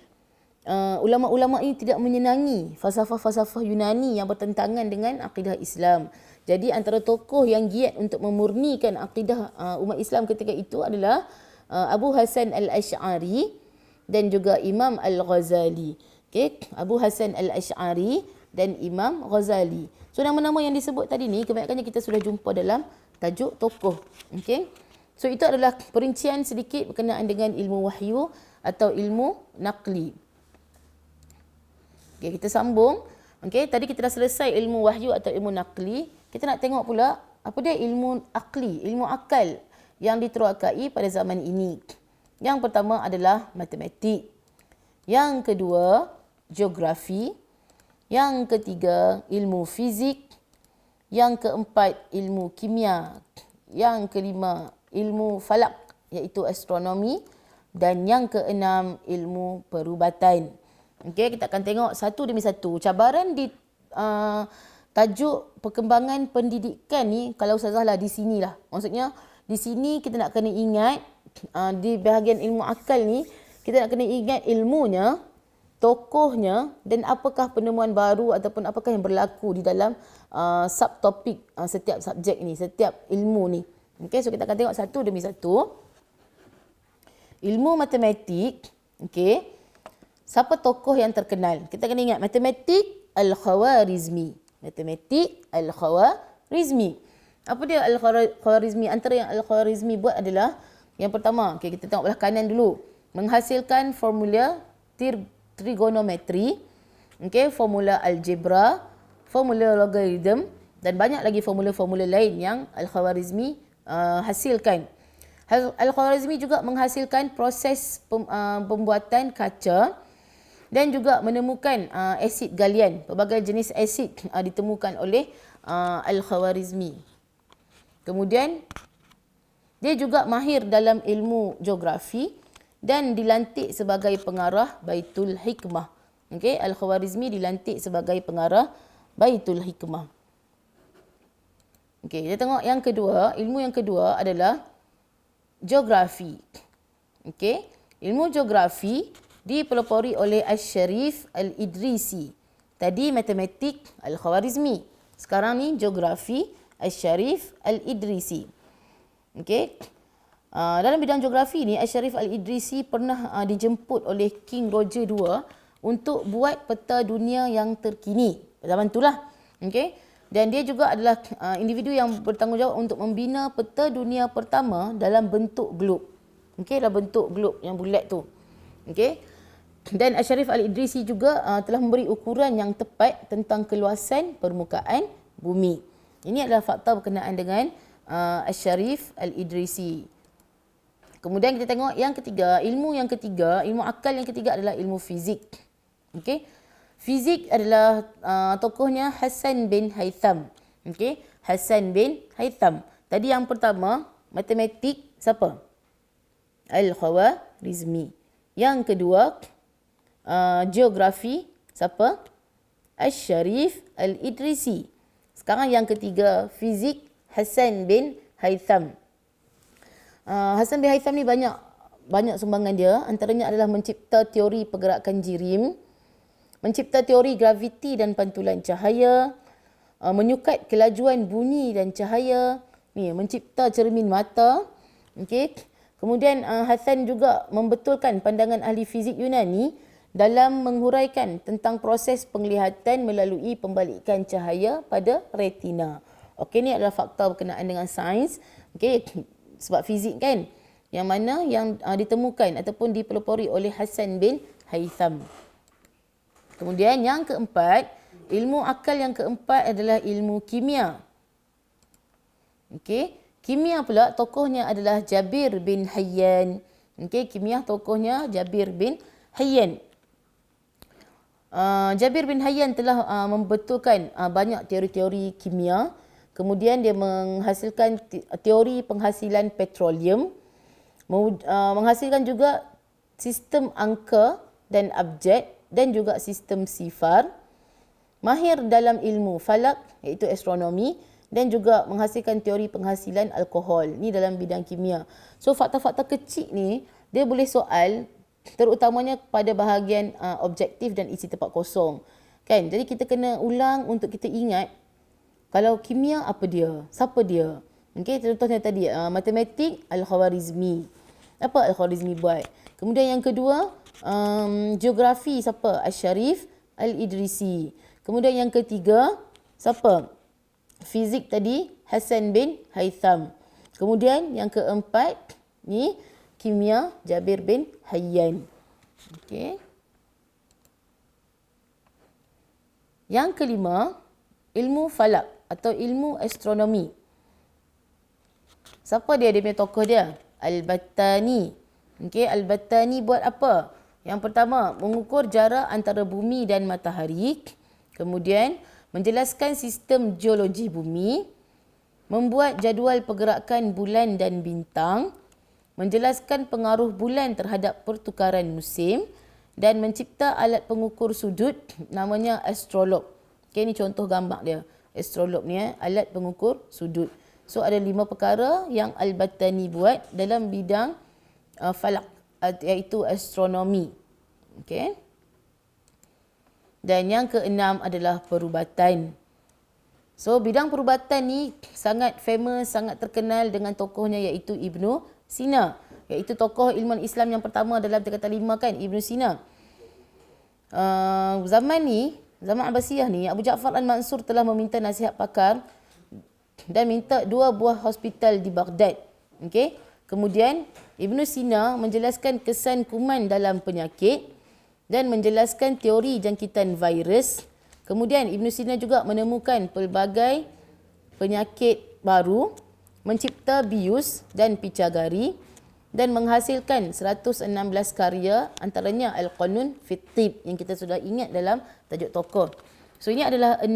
[SPEAKER 1] ulama-ulama ini tidak menyenangi falsafah-falsafah Yunani yang bertentangan dengan akidah Islam. Jadi antara tokoh yang giat untuk memurnikan akidah umat Islam ketika itu adalah Abu Hasan Al-Asy'ari dan juga Imam Al-Ghazali. Okay? Abu Hasan Al-Asy'ari dan Imam Ghazali. So nama-nama yang disebut tadi ni kebanyakannya kita sudah jumpa dalam tajuk tokoh. Okay? So itu adalah perincian sedikit berkenaan dengan ilmu wahyu atau ilmu naqli. Okay, kita sambung. Okay, tadi kita dah selesai ilmu wahyu atau ilmu naqli. Kita nak tengok pula apa dia ilmu akli, ilmu akal yang diterokai pada zaman ini. Yang pertama adalah matematik. Yang kedua, geografi. Yang ketiga, ilmu fizik. Yang keempat, ilmu kimia. Yang kelima, ilmu falak iaitu astronomi. Dan yang keenam, ilmu perubatan. Okey, kita akan tengok satu demi satu. Cabaran di tajuk perkembangan pendidikan ni, kalau Ustazah lah di sinilah. Maksudnya di sini kita nak kena ingat di bahagian ilmu akal ni, kita nak kena ingat ilmunya, tokohnya dan apakah penemuan baru ataupun apakah yang berlaku di dalam subtopik setiap subjek ni, setiap ilmu ni. Okey, so kita akan tengok satu demi satu. Ilmu matematik, okey. Siapa tokoh yang terkenal? Kita kena ingat matematik Al-Khawarizmi. Matematik Al-Khawarizmi. Apa dia Al-Khawarizmi? Antara yang Al-Khawarizmi buat adalah yang pertama, okey, kita tengok belah kanan dulu. Menghasilkan formula trigonometri, okey, formula algebra, formula logarithm dan banyak lagi formula-formula lain yang Al-Khawarizmi hasilkan. Al-Khawarizmi juga menghasilkan proses pembuatan kaca dan juga menemukan asid galian. Pelbagai jenis asid ditemukan oleh Al-Khawarizmi. Kemudian dia juga mahir dalam ilmu geografi dan dilantik sebagai pengarah Baitul Hikmah. Okey, Al-Khawarizmi dilantik sebagai pengarah Baitul Hikmah. Okey, kita tengok yang kedua, ilmu yang kedua adalah geografi. Okey, ilmu geografi dipelopori oleh Asy-Syarif Al-Idrisi. Tadi matematik Al-Khawarizmi. Sekarang ni geografi Asy-Syarif Al-Idrisi. Okey. Dalam bidang geografi ni Asy-Syarif Al-Idrisi pernah dijemput oleh King Roger II untuk buat peta dunia yang terkini. Zaman itulah. Okey. Dan dia juga adalah individu yang bertanggungjawab untuk membina peta dunia pertama dalam bentuk glob. Okey, dalam bentuk glob yang bulat tu. Okey. Dan Asy-Syarif Al-Idrisi juga telah memberi ukuran yang tepat tentang keluasan permukaan bumi. Ini adalah fakta berkenaan dengan Asy-Syarif Al-Idrisi. Kemudian kita tengok yang ketiga, ilmu akal yang ketiga adalah ilmu fizik. Okey. Fizik adalah tokohnya Hasan bin Haytham. Okey, Hasan bin Haytham. Tadi yang pertama, matematik siapa? Al-Khawarizmi. Yang kedua, geografi siapa? Asy-Syarif Al-Idrisi. Sekarang yang ketiga, fizik Hasan bin Haytham. Hasan bin Haytham ni banyak sumbangan dia, antaranya adalah mencipta teori pergerakan jirim, mencipta teori graviti dan pantulan cahaya, menyukat kelajuan bunyi dan cahaya, mencipta cermin mata. Okey. Kemudian Hasan juga membetulkan pandangan ahli fizik Yunani dalam menghuraikan tentang proses penglihatan melalui pembalikan cahaya pada retina. Okey, ni adalah fakta berkenaan dengan sains. Okey, sebab fizik kan, yang mana yang ditemukan ataupun dipelopori oleh Hasan bin Haytham. Kemudian yang keempat, ilmu akal yang keempat adalah ilmu kimia. Okey, kimia pula tokohnya adalah Jabir bin Hayyan. Okey, kimia tokohnya Jabir bin Hayyan. Jabir bin Hayyan telah membetulkan banyak teori-teori kimia. Kemudian dia menghasilkan teori penghasilan petroleum, menghasilkan juga sistem angka dan abjad dan juga sistem sifar. Mahir dalam ilmu falak iaitu astronomi dan juga menghasilkan teori penghasilan alkohol. Ni dalam bidang kimia. So fakta-fakta kecil ni dia boleh soal terutamanya pada bahagian objektif dan isi tempat kosong. Kan? Jadi kita kena ulang untuk kita ingat kalau kimia apa dia? Siapa dia? Okey, contohnya tadi matematik Al-Khwarizmi. Apa Al-Khwarizmi buat? Kemudian yang kedua, geografi siapa? Asy-Syarif Al-Idrisi. Kemudian yang ketiga, siapa? Fizik tadi Hasan bin Haytham. Kemudian yang keempat ni kimia Jabir bin Hayyan. Okey. Yang kelima, ilmu falak atau ilmu astronomi. Siapa dia? Dia punya tokoh dia? Al-Battani. Okey, Al-Battani buat apa? Yang pertama, mengukur jarak antara bumi dan matahari. Kemudian, menjelaskan sistem geologi bumi, membuat jadual pergerakan bulan dan bintang, menjelaskan pengaruh bulan terhadap pertukaran musim dan mencipta alat pengukur sudut namanya astrolog. Okay, ini contoh gambar dia. Astrolog ni alat pengukur sudut. So ada 5 perkara yang Al-Battani buat dalam bidang falak iaitu astronomi. Okay. Dan yang keenam adalah perubatan. So bidang perubatan ni sangat famous, sangat terkenal dengan tokohnya iaitu Ibnu Sina. Iaitu tokoh ilmuwan Islam yang pertama dalam tingkatan 5 kan, Ibnu Sina. Zaman Abbasiyah ni, Abu Ja'far al-Mansur telah meminta nasihat pakar dan minta 2 buah hospital di Baghdad. Okay. Kemudian Ibnu Sina menjelaskan kesan kuman dalam penyakit dan menjelaskan teori jangkitan virus. Kemudian Ibnu Sina juga menemukan pelbagai penyakit baru, mencipta bius dan picagari dan menghasilkan 116 karya, antaranya Al-Qanun fit Tib yang kita sudah ingat dalam tajuk tokoh. So ini adalah 6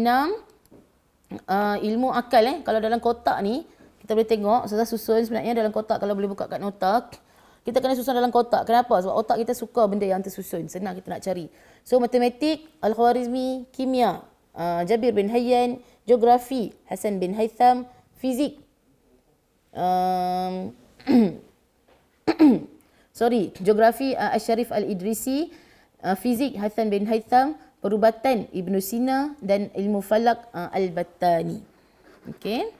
[SPEAKER 1] ilmu akal. Kalau dalam kotak ni kita boleh tengok, saya susun sebenarnya dalam kotak. Kalau boleh buka kat nota, kita kena susun dalam kotak. Kenapa? Sebab otak kita suka benda yang tersusun, senang kita nak cari. So matematik Al-Khwarizmi, kimia Jabir bin Hayyan, geografi Hasan bin Haytham, fizik geografi Asy-Syarif Al-Idrisi, fizik Hasan bin Haytham, perubatan Ibnu Sina dan ilmu falak Al-Battani. Okey.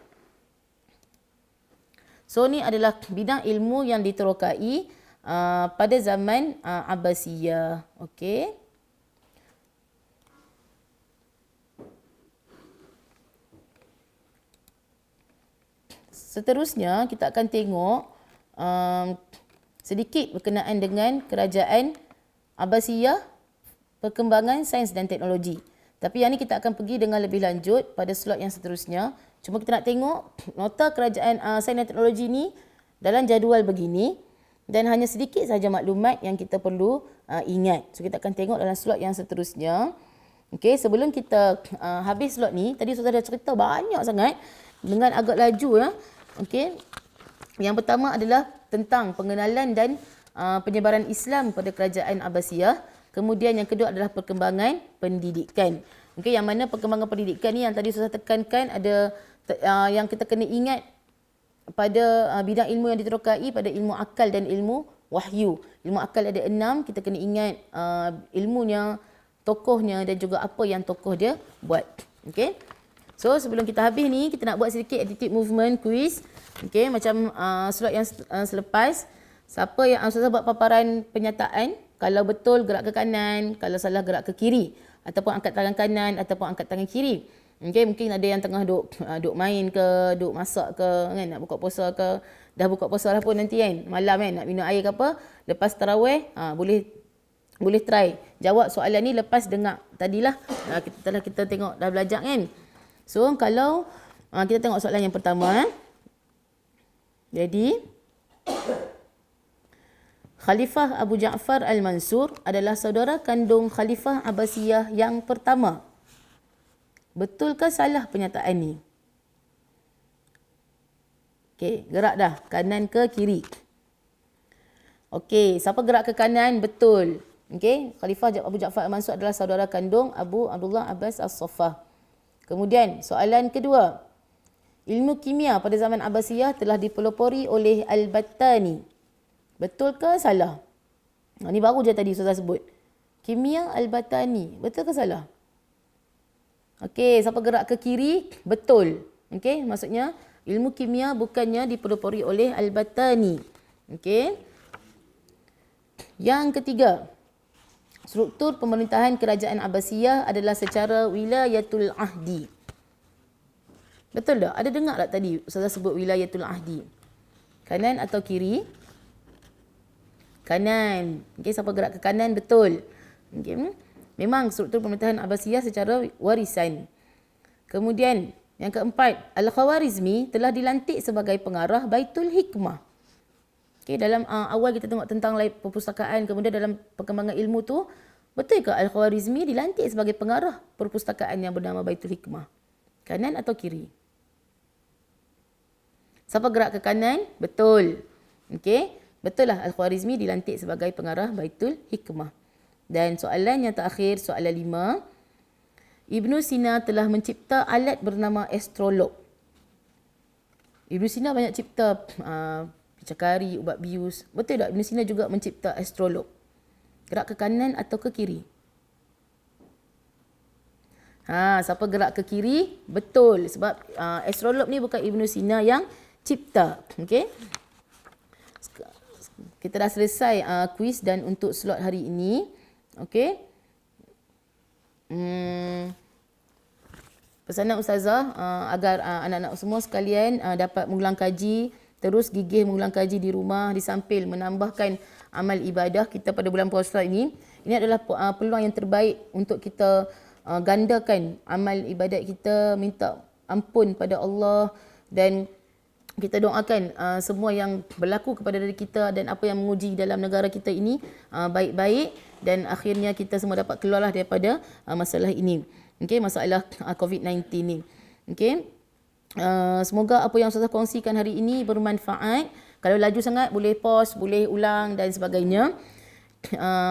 [SPEAKER 1] So ni adalah bidang ilmu yang diterokai pada zaman Abbasiyah. Okey. Seterusnya kita akan tengok sedikit berkenaan dengan kerajaan Abbasiyah, perkembangan sains dan teknologi. Tapi yang ni kita akan pergi dengan lebih lanjut pada slot yang seterusnya. Cuma kita nak tengok nota kerajaan sains dan teknologi ni dalam jadual begini dan hanya sedikit sahaja maklumat yang kita perlu ingat. So kita akan tengok dalam slot yang seterusnya. Okey, sebelum kita habis slot ni, tadi saya dah cerita banyak sangat dengan agak laju ya. Okey. Yang pertama adalah tentang pengenalan dan penyebaran Islam pada kerajaan Abbasiyah. Kemudian yang kedua adalah perkembangan pendidikan. Okey, yang mana perkembangan pendidikan ni yang tadi saya tekankan ada yang kita kena ingat pada bidang ilmu yang diterokai pada ilmu akal dan ilmu wahyu. Ilmu akal ada 6, kita kena ingat ilmunya, tokohnya dan juga apa yang tokoh dia buat. Okey. So sebelum kita habis ni, kita nak buat sedikit attitude movement quiz. Okey, macam slot yang selepas. Siapa yang Ustazah buat paparan penyataan, kalau betul gerak ke kanan, kalau salah gerak ke kiri, ataupun angkat tangan kanan ataupun angkat tangan kiri. Okey, mungkin ada yang tengah duk main ke, duk masak ke, kan, nak buka puasa ke, dah buka puasa lah pun nanti kan, malam kan, nak minum air ke apa, lepas tarawih, boleh try jawab soalan ni lepas dengar tadilah kita tengok dah belajar kan. So kalau kita tengok soalan yang pertama. Jadi Khalifah Abu Ja'far Al-Mansur adalah saudara kandung Khalifah Abbasiyah yang pertama. Betulkah salah pernyataan ni? Okey, gerak dah. Kanan ke kiri. Okey, siapa gerak ke kanan? Betul. Okey, Khalifah Abu Ja'far Al-Mansur adalah saudara kandung Abu Abdullah Abbas As-Saffah. Kemudian, soalan kedua. Ilmu kimia pada zaman Abbasiyah telah dipelopori oleh Al-Battani. Betul ke salah? Ini baru je tadi Ustazah sebut. Kimia Al-Battani. Betul ke salah? Okey, siapa gerak ke kiri? Betul. Okey, maksudnya ilmu kimia bukannya dipelopori oleh Al-Battani. Okey. Yang ketiga, struktur pemerintahan kerajaan Abbasiyah adalah secara wilayatul ahdi. Betul tak? Ada dengar tak tadi Ustazah sebut wilayatul ahdi? Kanan atau kiri? Kanan. Okey, siapa gerak ke kanan? Betul. Okey. Memang struktur pemerintahan Abbasiyah secara warisan. Kemudian, yang keempat, Al-Khawarizmi telah dilantik sebagai pengarah Baitul Hikmah. Okay, dalam awal kita tengok tentang perpustakaan, kemudian dalam perkembangan ilmu tu, betul ke Al-Khawarizmi dilantik sebagai pengarah perpustakaan yang bernama Baitul Hikmah? Kanan atau kiri? Siapa gerak ke kanan? Betul. Okey, betul lah Al-Khawarizmi dilantik sebagai pengarah Baitul Hikmah. Dan soalan yang terakhir, soalan 5. Ibnu Sina telah mencipta alat bernama astrolog. Ibnu Sina banyak cipta picakari, ubat bius. Betul tak Ibnu Sina juga mencipta astrolog? Gerak ke kanan atau ke kiri? Siapa gerak ke kiri? Betul. Sebab astrolog ni bukan Ibnu Sina yang cipta. Okey. Kita dah selesai kuis dan untuk slot hari ini. Okey. Pesanan Ustazah agar anak-anak semua sekalian dapat mengulang kaji, terus gigih mengulang kaji di rumah disamping menambahkan amal ibadah kita pada bulan puasa ini. Ini adalah peluang yang terbaik untuk kita gandakan amal ibadat kita, minta ampun pada Allah dan kita doakan semua yang berlaku kepada diri kita dan apa yang menguji dalam negara kita ini baik-baik dan akhirnya kita semua dapat keluarlah daripada masalah ini. Okey, masalah COVID-19 ni. Okey. Semoga apa yang Ustazah kongsikan hari ini bermanfaat. Kalau laju sangat boleh pause, boleh ulang dan sebagainya.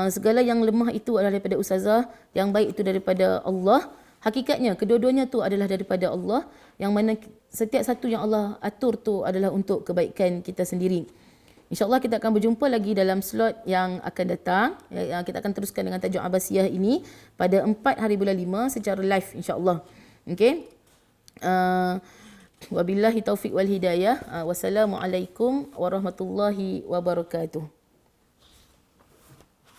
[SPEAKER 1] Segala yang lemah itu adalah daripada Ustazah, yang baik itu daripada Allah. Hakikatnya kedua-duanya tu adalah daripada Allah, yang mana setiap satu yang Allah atur tu adalah untuk kebaikan kita sendiri. InsyaAllah kita akan berjumpa lagi dalam slot yang akan datang. Kita akan teruskan dengan tajuk Abbasiyah ini pada 4 hari bulan 5 secara live insyaAllah. Okey. Wabillahi taufiq wal hidayah. Wassalamualaikum warahmatullahi wabarakatuh.